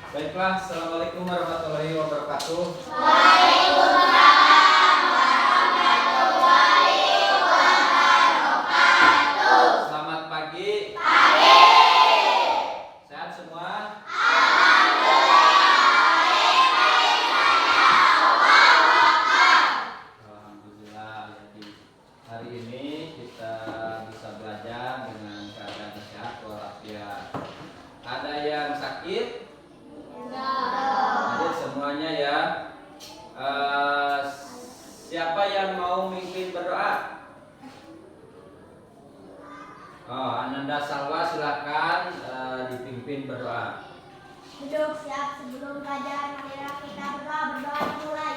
Baiklah, assalamualaikum warahmatullahi wabarakatuh. Waalaikumsalam warahmatullahi wabarakatuh. Selamat pagi. Pagi. Sehat semua? Alhamdulillah. Jadi hari ini kita bisa belajar dengan keadaan sehat walafiat. Ada yang sakit? Hadir semuanya ya. Siapa yang mau mimpin berdoa? Ananda Salwa silakan dipimpin berdoa. Duduk siap sebelum pelajaran. Marilah kita berdoa mulai.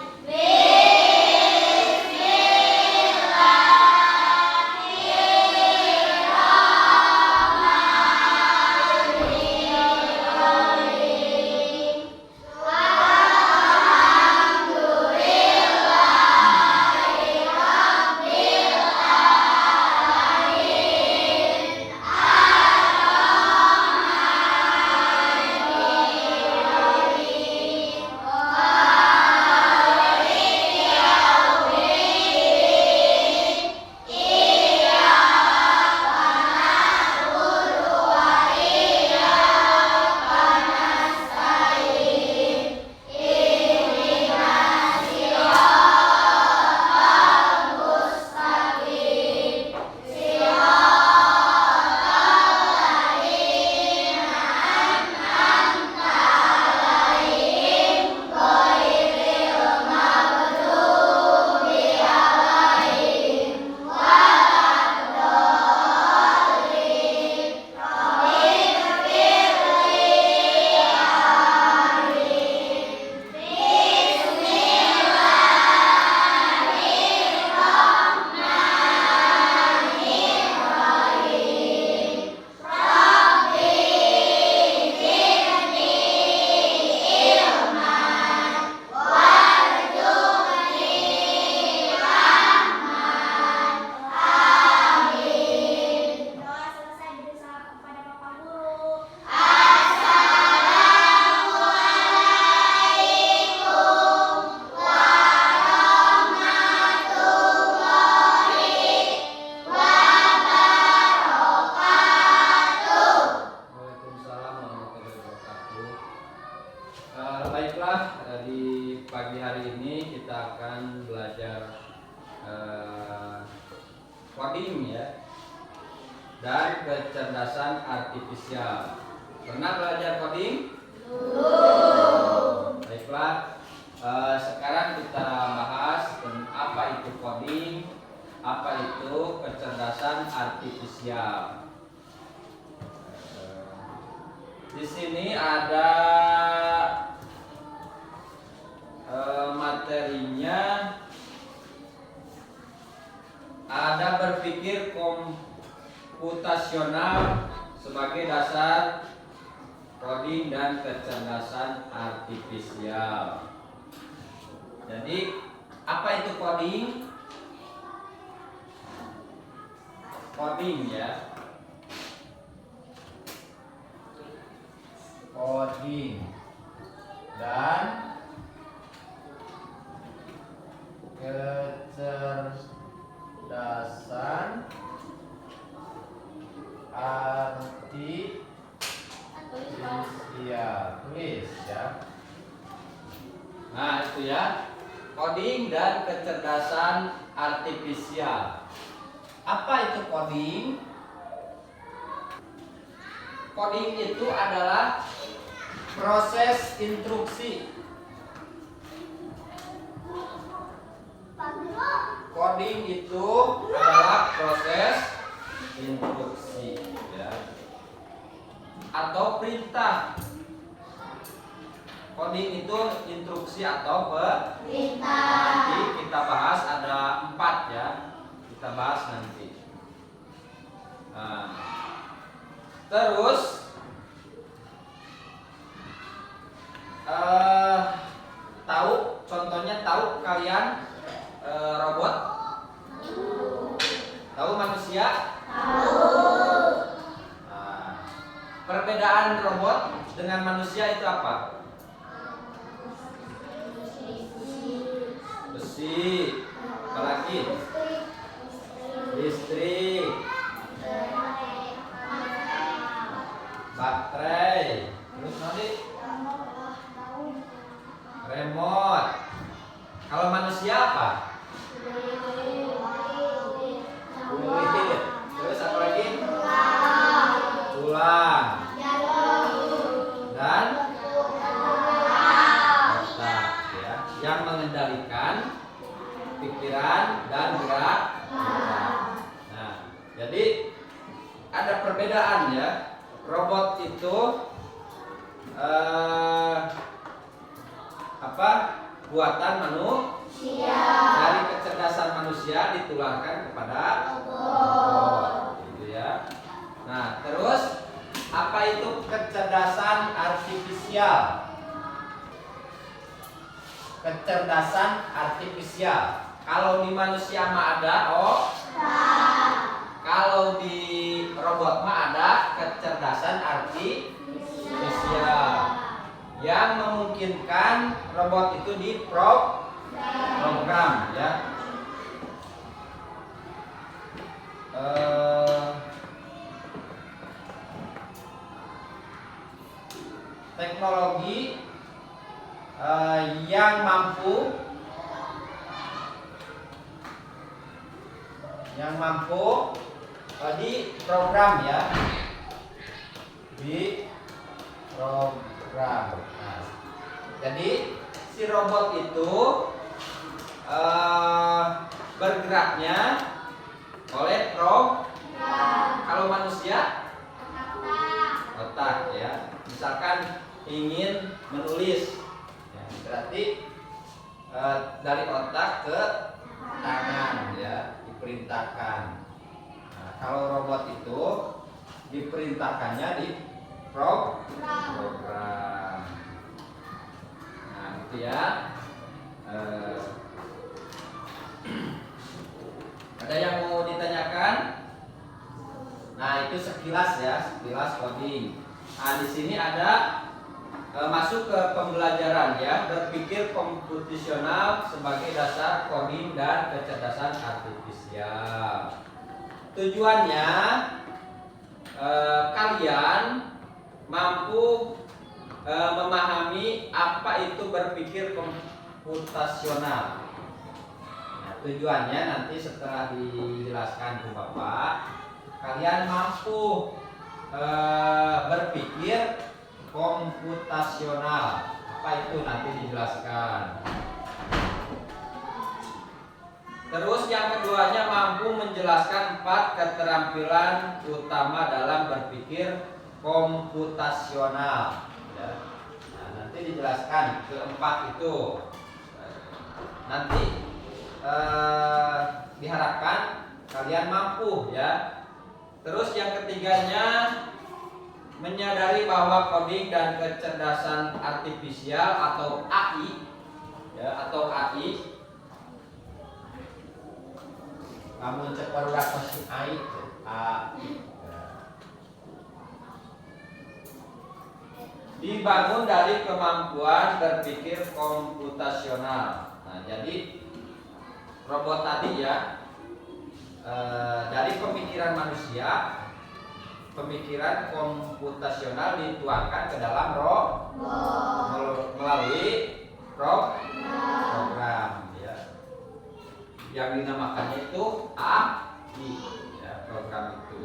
Baiklah, di pagi hari ini kita akan belajar coding ya dan kecerdasan artifisial. Pernah belajar coding? Belum. Baiklah, sekarang kita bahas apa itu coding, apa itu kecerdasan artifisial. Di sini ada materinya, ada berpikir komputasional sebagai dasar coding dan kecerdasan artifisial. Jadi apa itu coding? Coding ya. Coding dan kecerdasan artifisial. Tulis ya. Nah itu ya, coding dan kecerdasan artifisial. Apa itu coding? Coding itu adalah proses instruksi. Coding itu adalah proses instruksi ya, atau perintah. Coding itu instruksi atau perintah. Nanti kita bahas ada 4 ya. Kita bahas nanti. Nah, terus tahu contohnya, tahu kalian robot? Tahu manusia? Tahu. Perbedaan robot dengan manusia itu apa? besi, apalagi listrik, baterai, terus nanti remote. Kalau manusia apa? Kulit. Terus apa lagi? Tulang. Dan otak, ya, yang mengendalikan pikiran dan gerak. Nah, jadi ada perbedaan ya. Robot itu buatan manusia. Dari kecerdasan manusia ditularkan kepada robot, gitu ya. Nah, terus apa itu kecerdasan artifisial? Kecerdasan artifisial. Kalau di manusia mah ada kalau di robot mah ada kecerdasan artifisial yang memungkinkan robot itu diprogram, ya. Teknologi yang mampu diprogram, ya, diprogram. Nah, jadi si robot itu bergeraknya oleh program. Kalau manusia otak, ya. Misalkan ingin menulis, ya, berarti dari otak ke tangan, ya, diperintahkan. Nah, kalau robot itu diperintahkannya di program. Nah, itu ya. Ada yang mau ditanyakan? Nah, itu sekilas, ya, sekilas coding. Nah, di sini ada masuk ke pembelajaran, ya, berpikir komputasional sebagai dasar coding dan kecerdasan artifisial. Tujuannya kalian mampu memahami apa itu berpikir komputasional. Nah, tujuannya nanti setelah dijelaskan ke Bapak, kalian mampu berpikir komputasional. Apa itu nanti dijelaskan. Terus yang keduanya mampu menjelaskan 4 keterampilan utama dalam berpikir komputasional, ya. Nah, nanti dijelaskan keempat itu. Nanti diharapkan kalian mampu, ya. Terus yang ketiganya menyadari bahwa coding dan kecerdasan artifisial atau AI, ya, atau AI, kamu cek barudak masih AI, dibangun dari kemampuan berpikir komputasional. Nah, jadi robot tadi, ya, dari pemikiran manusia, pemikiran komputasional dituangkan ke dalam melalui program, ya, yang dinamakannya itu AI, ya, program itu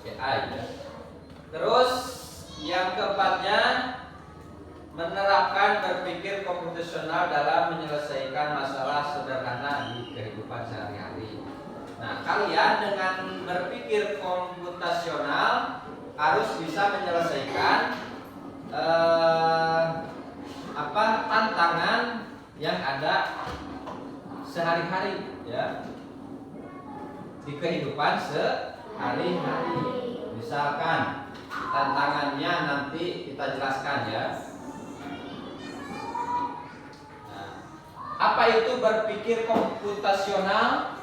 AI, ya. Terus yang keempatnya menerapkan berpikir komputasional dalam menyelesaikan masalah sederhana di kehidupan sehari-hari. Nah, kalian dengan berpikir komputasional harus bisa menyelesaikan tantangan yang ada sehari-hari, ya, di kehidupan sehari-hari. Misalkan tantangannya nanti kita jelaskan, ya. Nah, apa itu berpikir komputasional?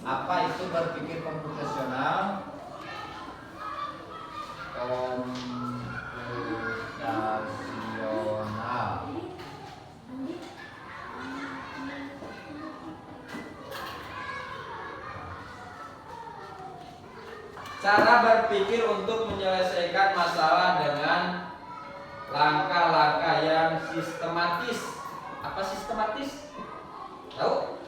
Apa itu berpikir komputasional? Komputasional Cara berpikir untuk menyelesaikan masalah dengan langkah-langkah yang sistematis. Apa sistematis? Tahu?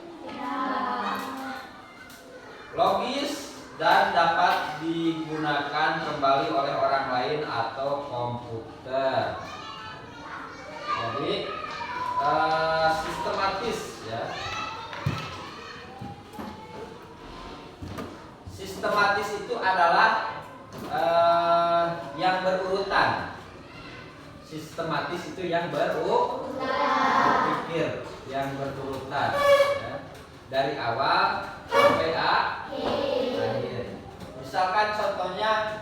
Logis dan dapat digunakan kembali oleh orang lain atau komputer. Jadi sistematis ya. Sistematis itu adalah yang berurutan. Sistematis itu yang berpikir, yang berurutan ya. Dari awal sampai akhir. Misalkan contohnya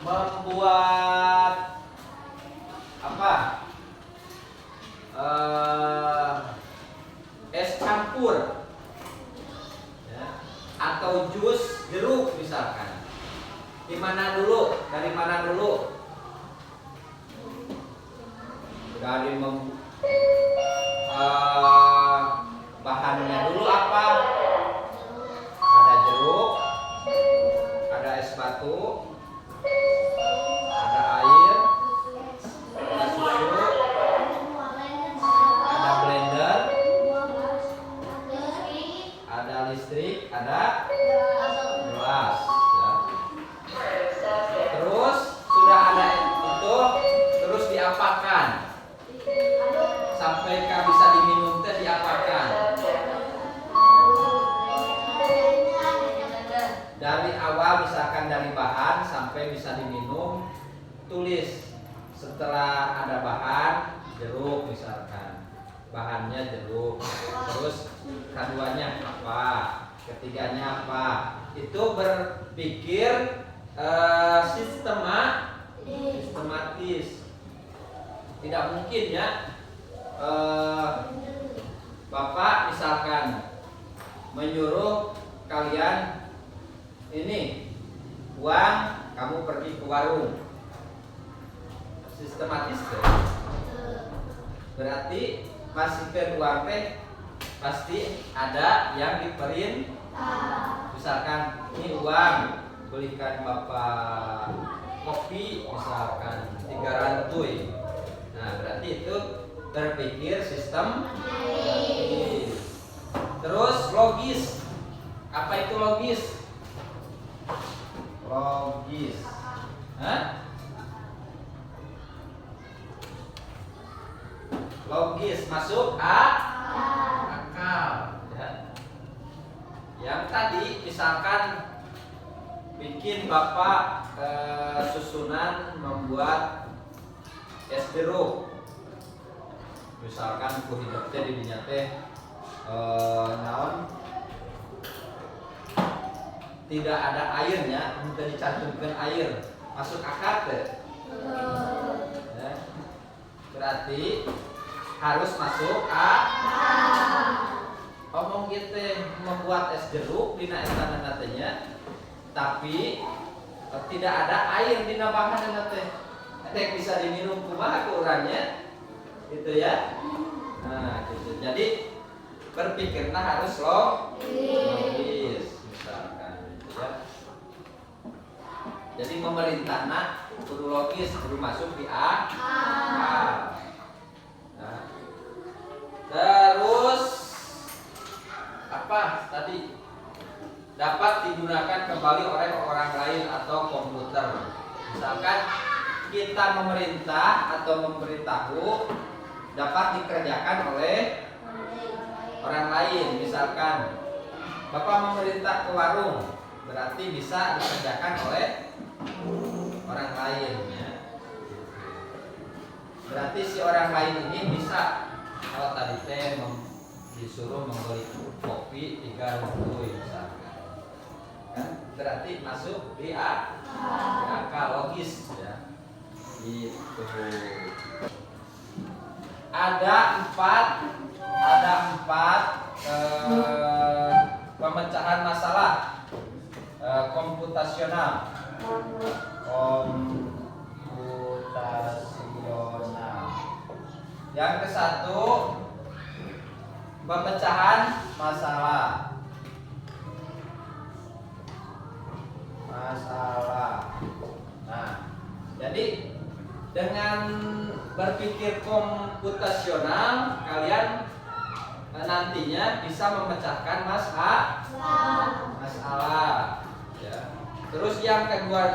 membuat apa? Es campur ya. Atau jus jeruk misalkan. Di mana dulu? Dari mana dulu? Dari bahannya dulu apa? Ada jeruk, ada es batu, ada air, ada susu, ada blender, ada listrik, ada gelas ya. Terus sudah ada itu, terus diapakan sampai bisa diminum teh, diapakan dari awal misalkan dari bahan sampai bisa diminum, tulis setelah ada bahan jeruk misalkan, bahannya jeruk, terus keduanya apa, ketiganya apa. Itu berpikir sistematis. Tidak mungkin ya Bapak misalkan menyuruh kalian ini uang, kamu pergi ke warung. Sistematis deh. Berarti masih ke uang teh pasti ada yang diperintah. Misalkan ini uang, belikan Bapak kopi misalkan 3 rantuy. Nah, berarti itu berpikir sistematis. Terus logis. Apa itu logis? Logis. Hah? Logis masuk akal ya. Yang tadi misalkan bikin Bapak susunan membuat es jeruk. Misalkan ku hidup teh di dinya teh naon tidak ada airnya, minta dicantumkan air, masuk akal teh ya. Berarti harus masuk omong gitu membuat es jeruk dina estana teh, tapi tidak ada air dina bahan teh. Tek bisa diminum kumaha ku urangnya gitu ya. Nah gitu. Jadi berpikirnya harus logis misalkan gitu ya. Jadi memerintahna kudu logis, kudu masuk di akal. Nah, terus apa tadi? Dapat digunakan kembali oleh orang lain atau komputer. Misalkan kita memerintah atau memberitahu dapat dikerjakan oleh orang lain. Misalkan Bapak memerintah ke warung, berarti bisa dikerjakan oleh orang lain ya. Berarti si orang lain ini bisa, kalau tadi teh disuruh membeli kopi 3 rantuy misalkan kan, berarti masuk di akal logis ya. Gitu. Ada empat pemecahan masalah komputasional. Yang ke-1 pemecahan masalah. masalah. Nah, jadi dengan berpikir komputasional kalian nantinya bisa memecahkan masalah. Ya. Terus yang kedua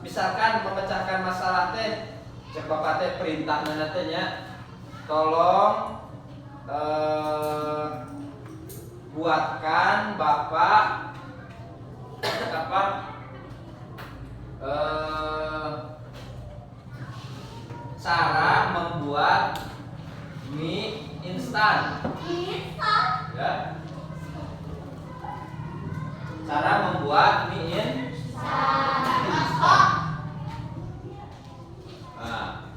misalkan memecahkan masalah teh, cek bapak teh perintahnya nantinya, tolong buatkan bapak cara membuat mie instan. Ya. Cara membuat mie instan. Nah,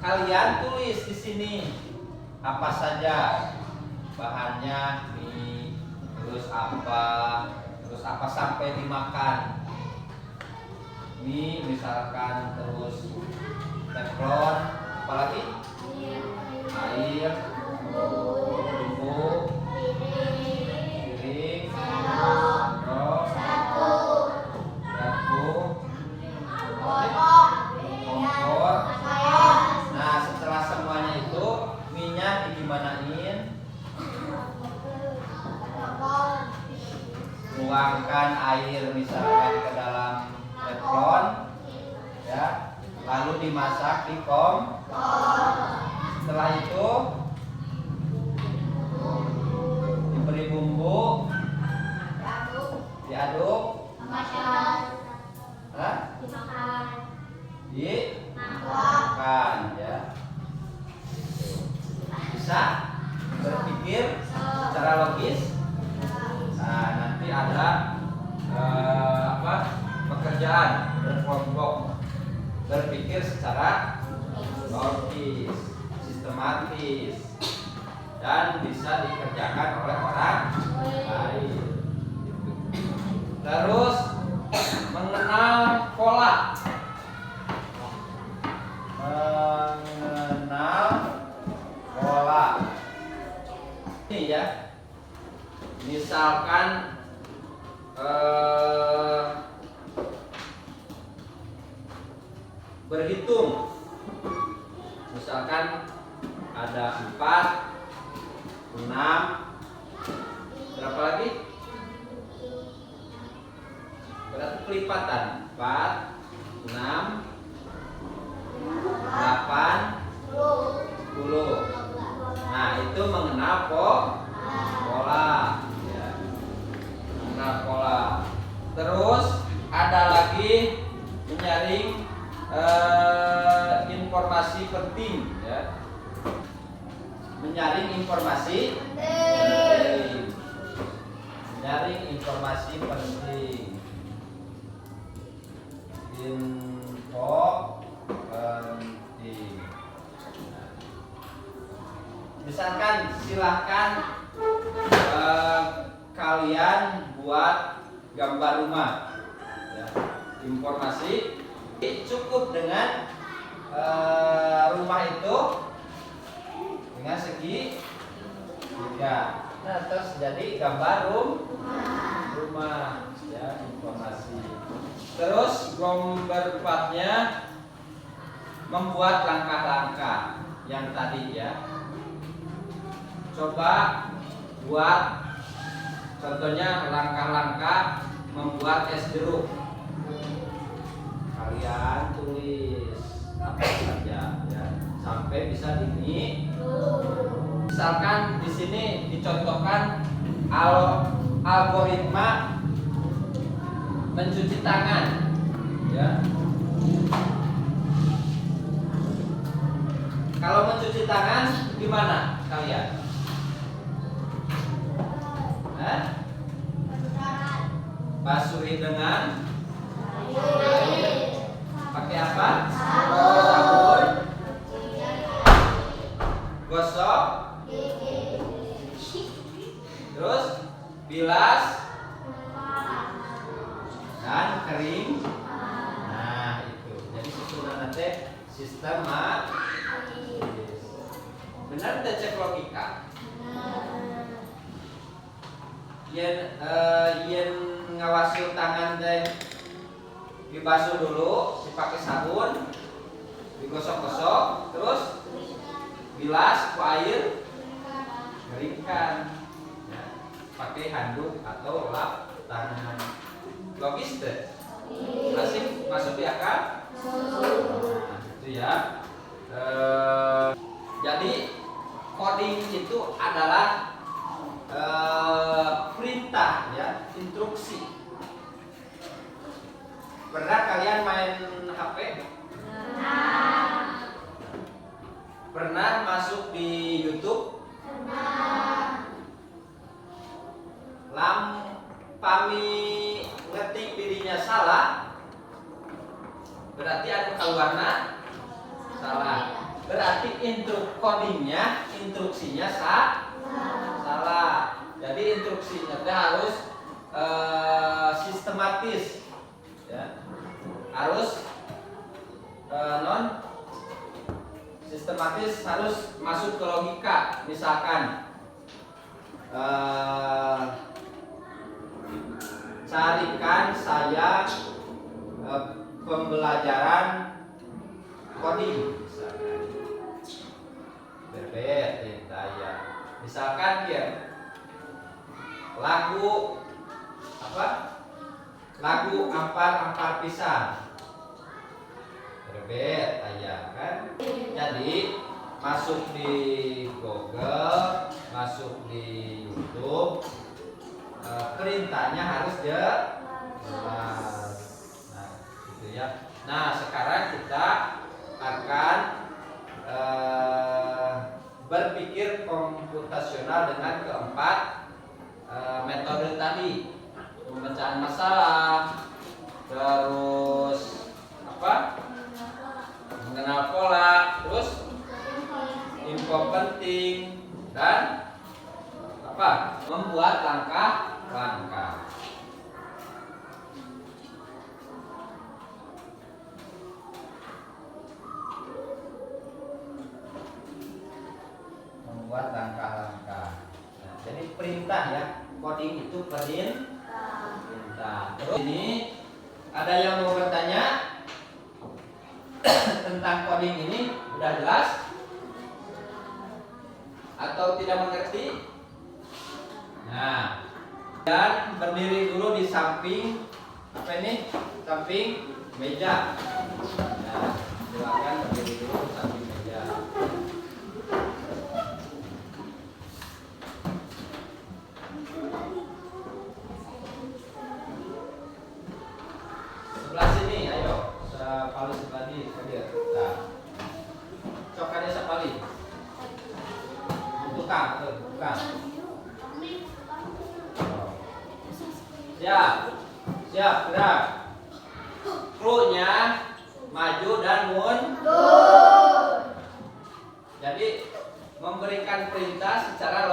kalian tulis di sini apa saja bahannya, mie, terus apa sampai dimakan. Mie misalkan, terus teflon, apalagi air, bumbu, piring, sendok, garpu, kompor. Nah, setelah semuanya itu minyak digimanain? Tuangkan air misalkan ke dalam teflon, ya, lalu dimasak di kompor. Setelah itu diberi bumbu, diaduk, dimakan, ya. Bisa berpikir secara logis. Nah, nanti ada pekerjaan berkelompok, berpikir secara logis, sistematis, dan bisa dikerjakan oleh orang lain. Terus mengenal pola, ini ya. Misalkan berhitung, misalkan ada 4, 6, berapa lagi? Berarti kelipatan 4, 6, 8, 10. Nah, itu mengenal pola. Ya. Mengenal pola. Terus ada lagi menyaring informasi penting, ya. Menyaring informasi penting. Menyaring informasi penting. Info penting. Misalkan silahkan kalian buat gambar rumah, ya. Informasi cukup dengan rumah itu dengan segi 3. Nah, terus jadi gambar rumah, ya, informasi. Terus nomor 4-nya membuat langkah-langkah yang tadi, ya. Coba buat contohnya langkah-langkah membuat es jeruk. Kalian tulis apa saja, ya, sampai bisa misalkan di sini dicontohkan algoritma mencuci tangan, ya. Kalau mencuci tangan gimana kalian? Basuhi dengan air. Pakai apa? Sabun. Gosok. Terus bilas dan kering. Nah, itu. Jadi susunan nanti sistematis. Benar tidak cek logika? yen ngawasi tangan teh dibasuh dulu, dipakai sabun, digosok-gosok, terus bilas ke air, keringkan, ya, pakai handuk atau lap tangan. Logis deh, masuk di akal. Nah, itu ya. Jadi coding itu adalah perintah, ya, instruksi. Pernah kalian main HP? Pernah masuk di YouTube? Lampami ngetik dirinya salah, berarti anu keluarna salah. Berarti codingnya, instruksinya salah. Jadi instruksinya harus sistematis, ya. Harus non sistematis, harus masuk ke logika. Misalkan carikan saya pembelajaran coding, misalkan berbeda ya. Misalkan ya lagu apa? Lagu ampar pisang, berbeda ya kan? Jadi masuk di Google, masuk di YouTube, perintahnya harus jelas. Nah, gitu ya. Nah, sekarang kita akan berpikir komputasional dengan keempat metode tadi, pemecahan masalah, terus apa? Mengenal pola, terus info penting, dan apa? Membuat langkah-langkah. Membuat langkah-langkah. Nah, jadi perintah ya, coding itu perintah. Terus ini ada yang mau bertanya tentang coding ini, udah jelas atau tidak mengerti? Nah, dan berdiri dulu di samping apa ini? Samping meja. Nah, silakan berdiri dulu di samping meja. Sebelah sini, ayo. Sapali sebelah ini, hadir. Nah, cokannya sapali. Tukang. Siap, gerak. Clue-nya maju dan mundur. Jadi memberikan perintah secara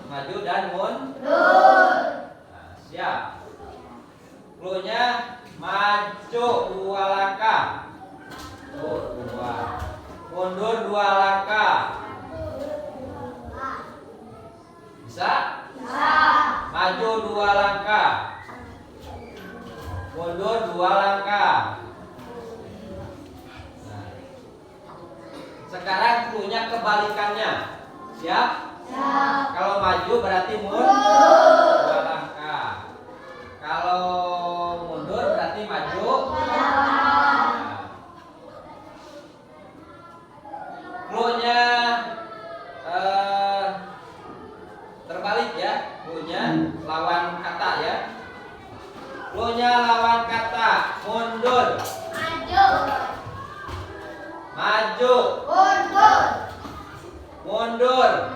maju dan mundur. Nah, siap. Clue-nya maju 2 langkah. Mundur 2 langkah. Bisa? Maju 2 langkah. Mundur 2 langkah. Nah, sekarang clue-nya kebalikannya. Siap? Kalau maju berarti mundur 2 langkah. Kalau mundur berarti maju. Nah, clue-nya terbalik ya, clue-nya lawan kata ya. Clue-nya lawan kata, mundur. Maju. Mundur.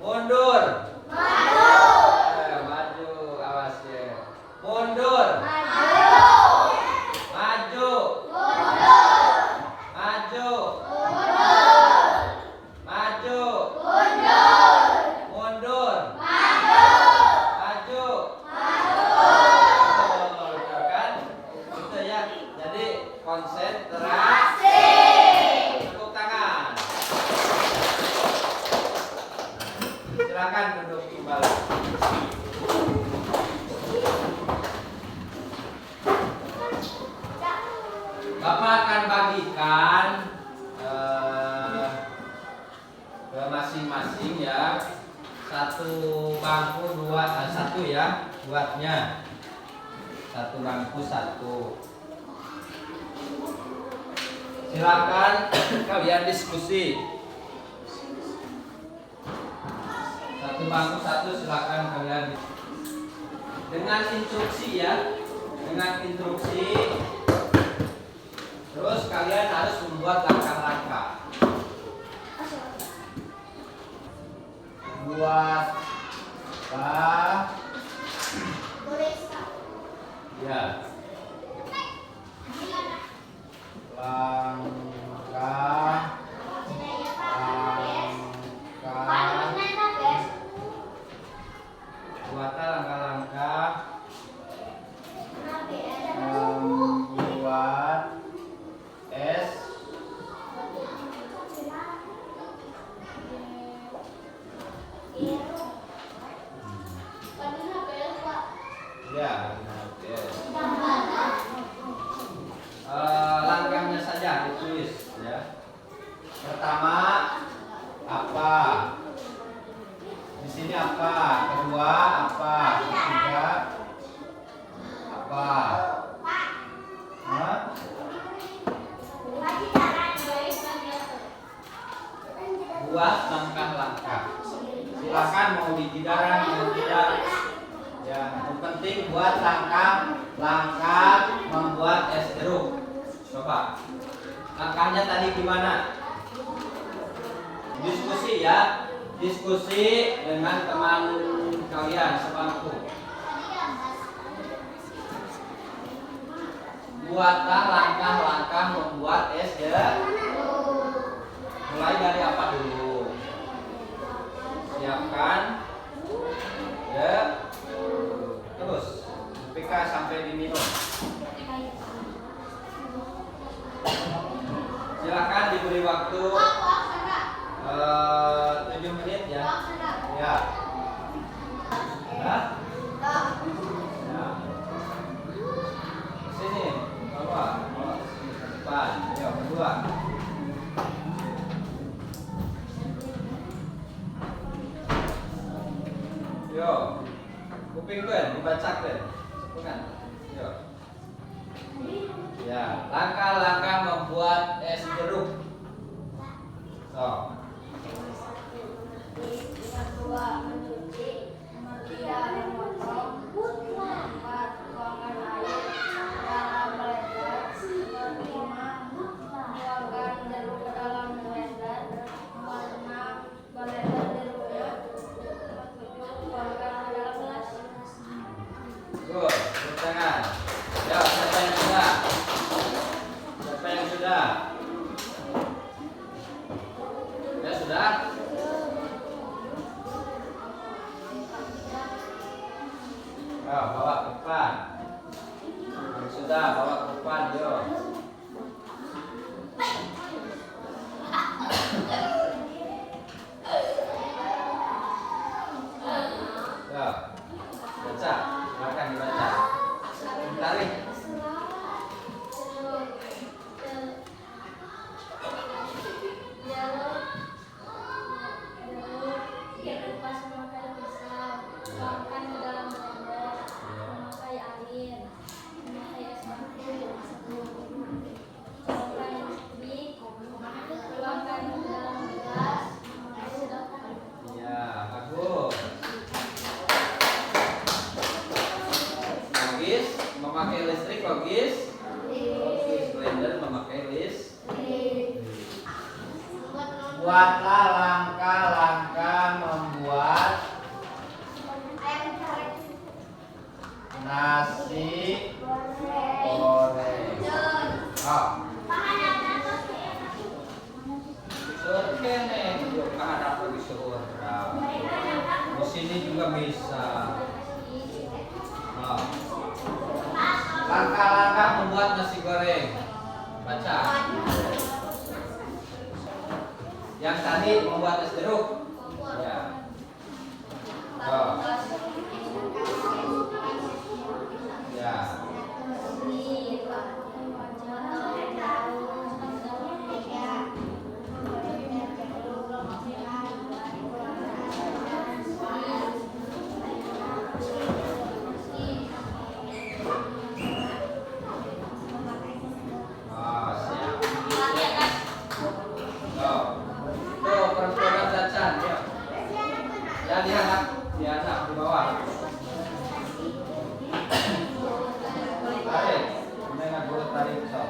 Mundur. Maju, awas ya. Mundur. Maju. Maju. Maju. Mundur. Maju. Betul kan? Gitu ya. Jadi konsentrasi. Tepuk tangan. Silakan duduk kembali. Bapak akan bagikan ke masing-masing ya, satu bangku satu ya buatnya, satu bangku satu. Silakan kalian diskusi. Satu bangku satu, silakan kalian dengan instruksi ya, dengan instruksi. Terus kalian harus membuat langkah-langkah. Buatlah ya langkah membuat es ya. Langkahnya saja ditulis ya. Pertama apa? Di sini apa? Kedua apa? Ketiga apa? Hah? Buat langkah-langkah. Silakan mau di jidaran mau tidak. Ya, yang penting buat langkah membuat es jeruk. Coba. Langkahnya tadi gimana? Diskusi ya. Diskusi dengan teman kalian sebangku. Buatlah langkah-langkah membuat es jeruk. Mulai dari apa dulu? Siapkan. Ya. Terus PK sampai diminum. Silakan diberi waktu 7 menit ya. Ya. Hah? Ya. Sini, bawa sini ke depan. Yo, berdua. Yo, kupingkan, dibacakan. Bukan. Yo. Ya, langkah-langkah membuat es jeruk. So. Yang kedua mencuci, nomor 3 memotong, nomor 4 tuangkan air dalam blender, nomor 5 tuangkan jeruk ke dalam blender, nomor 6 blender jeruknya, nomor 7 tuangkan ke dalam gelas. Good, tepuk tangan. Ya, siapa yang sudah? Siapa yang sudah? Ya sudah. Ya, bawa ke depan. Yang sudah, bawa ke depan, yo. Ya, baca, silakan dibaca. Tarik. Pas memakai pisau, tuangkan ke dalam blender, memakai air, memakai es batu, tuangkan mie, tuangkan ke dalam gelas, memakai sedotan. Ya, bagus. Logis, memakai listrik logis. Logis, blender memakai listrik. Buatlah langkah-langkah membuat nasi goreng. Oh. Surkene, yuk ada pergi suhur. Di sini juga bisa. Oh. Langkah-langkah membuat nasi goreng. Baca. Yang tadi membuat es jeruk. Ya. Diana di bawah. Tarik. Dengan dulu tarik so.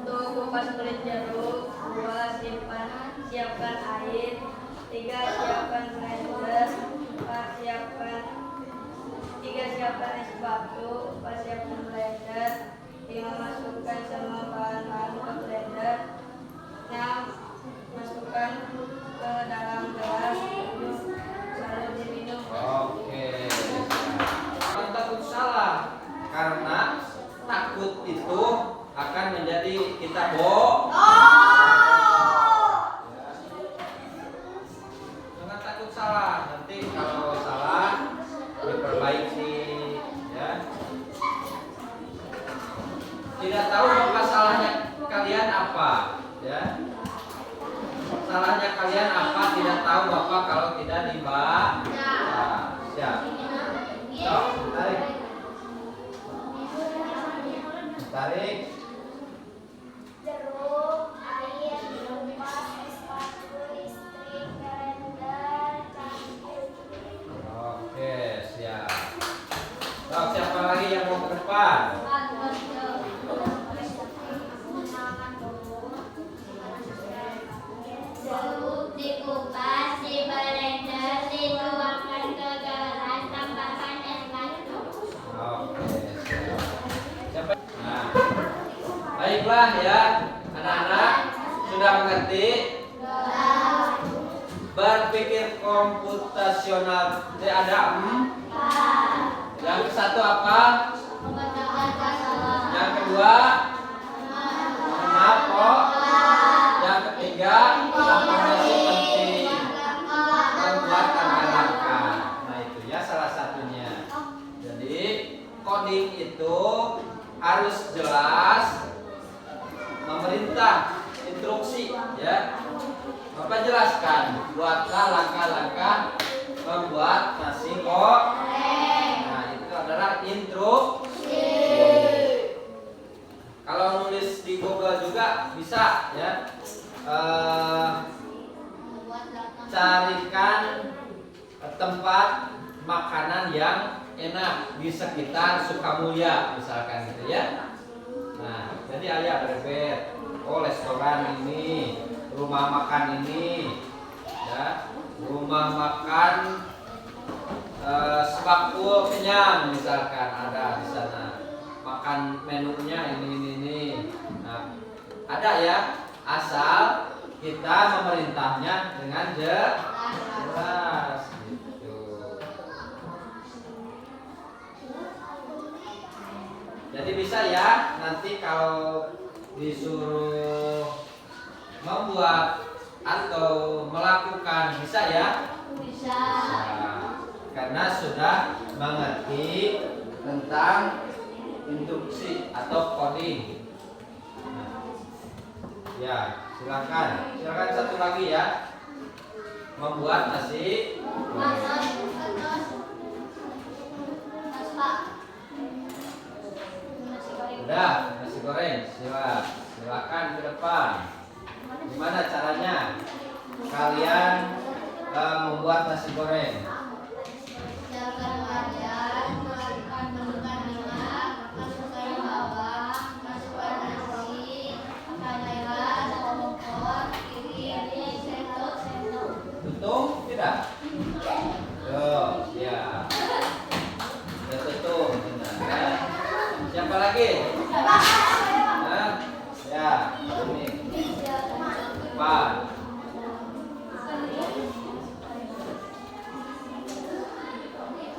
Untuk kupas kulit jeruk. 2. Siapkan air. 3. Siapkan blender. 4. Siapkan es batu. 4. Siapkan blender. 5. Masukkan semua bahan-bahan ke blender. 6. Masukkan ke dalam gelas. 7. Lalu diminum. Oke. Jangan takut salah, karena takut itu akan menjadi kita bohong. Jangan takut salah, nanti kalau salah diperbaiki, ya. Tidak tahu apa salahnya kalian apa, ya. Salahnya kalian apa? Tidak tahu Bapak kalau tidak dibaca. Siap. So, tarik. Tarik. Jeruk, air, kupas, es batu, listrik, blender, cangkir. Oke, siap. So, siapa lagi yang mau ke depan? Jeruk dikupas, di blender, dituangkan ke gelas, tambahkan es batu. Oke, siap. Siapa? Nah, baiklah ya, anak-anak sudah mengerti berpikir komputasional. Jadi ada yang satu apa? Yang kedua, maaf kok. Yang ketiga, informasi penting. Membuat langkah-langkah. Nah itu ya salah satunya. Jadi coding itu harus jelas, memerintah, instruksi, ya. Bapak jelaskan, buatlah langkah-langkah membuat nasi goreng. Nah itu adalah instruksi. Kalau nulis di Google juga bisa, ya. Carikan tempat makanan yang enak di sekitar Sukamulya misalkan gitu ya. Nah, jadi ayah berbeda. Oh, restoran ini, rumah makan ini, ya, rumah makan Sebakul Kenyang misalkan ada di sana. Makan menunya ini. Nah, ada ya, asal kita memerintahnya dengan jelas gitu. Jadi bisa ya, nanti kalau disuruh membuat atau melakukan bisa ya? Bisa. Nah, karena sudah mengerti tentang instruksi atau coding. Nah, ya, silakan satu lagi ya. Membuat nasi goreng. Udah, nasi goreng. Silakan ke depan. Gimana caranya kalian membuat nasi goreng? Siapkan wajan, masukkan minyak, masukkan bawang, masukkan nasi, gelas, kompor, piring, sendok. Tutup tidak? Tuh, ya. Udah tutup. Nah, ya. Siapa lagi? Nah, ya, ini. Depan.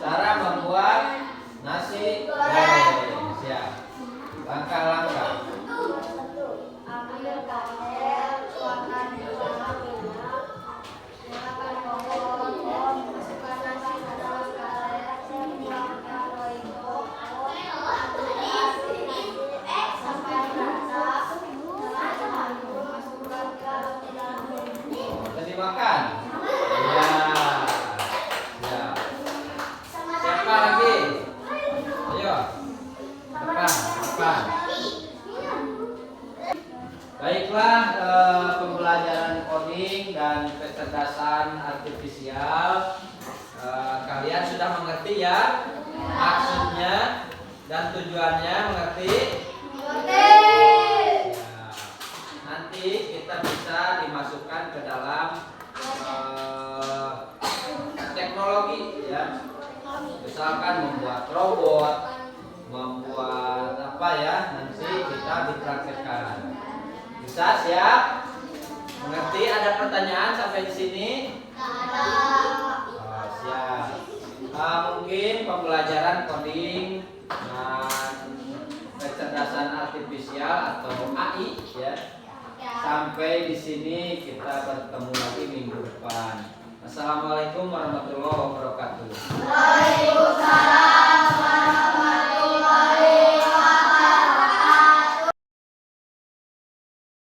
Cara membuat nasi goreng. Siap. Langkah-langkah. Ambil katel, tuangkan di dalam minyak, nyalakan kompor, masukkan nasi ke dalam katel, tuangkan roiko, sudah mengerti ya maksudnya dan tujuannya, mengerti? Ya. Nanti kita bisa dimasukkan ke dalam teknologi ya. Misalkan membuat robot, membuat apa ya, nanti kita dipraktekkan. Bisa, siap? Mengerti? Ada pertanyaan sampai di sini? Oh, siap. Mungkin pembelajaran coding dan kecerdasan artifisial atau AI ya. Sampai di sini kita bertemu lagi minggu depan. Assalamualaikum warahmatullahi wabarakatuh.